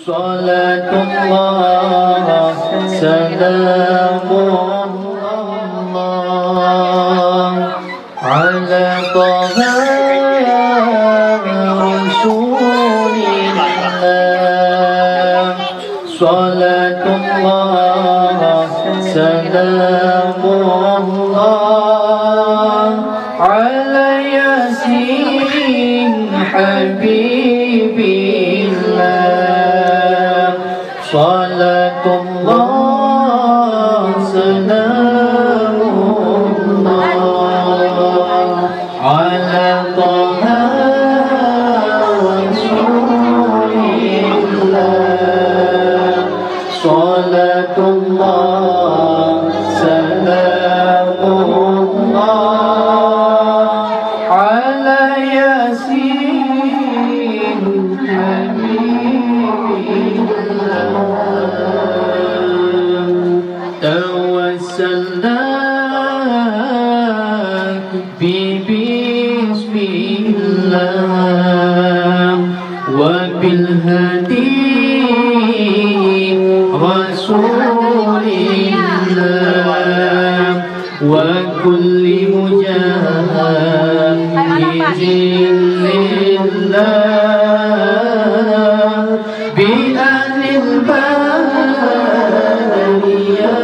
Salatullah salamullah ala taha rasulillah. Salatullah salamullah ala yasin habibillah. Salatullah salamullah ala taha rasulillah. Salatullah salamullah ala yasin habibillah. Tawassalna bismillah wa bil hadi rasulillah wa kulli mujahidin lillah bi ahlil bari ya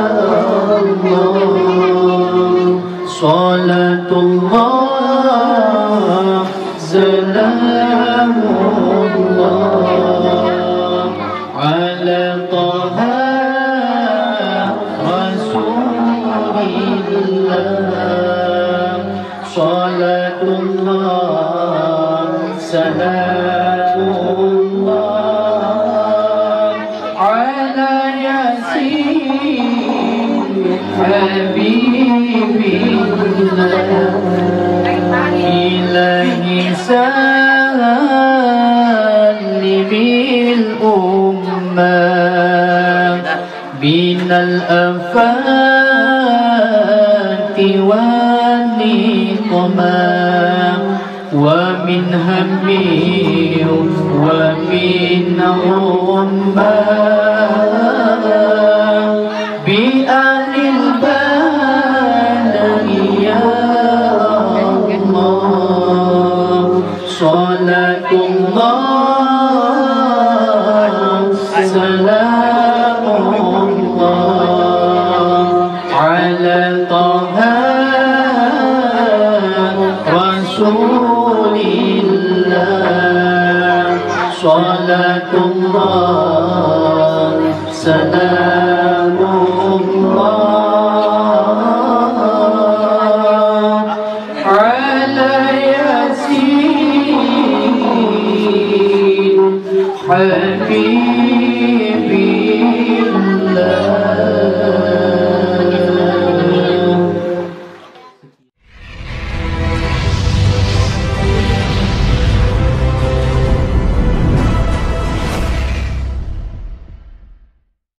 Allah. Salatullah salamullah ala taha rasulillah. Salatullah salamullah ala yasin habibillah. Ilahi salimil ummah minal afati wal niqmah wa min hammi wa min ummah bi ahlil baladi ya Allah. Salatullah salamullah ala taha rasulillah. Salatullah salamullah ala yasin habibillah.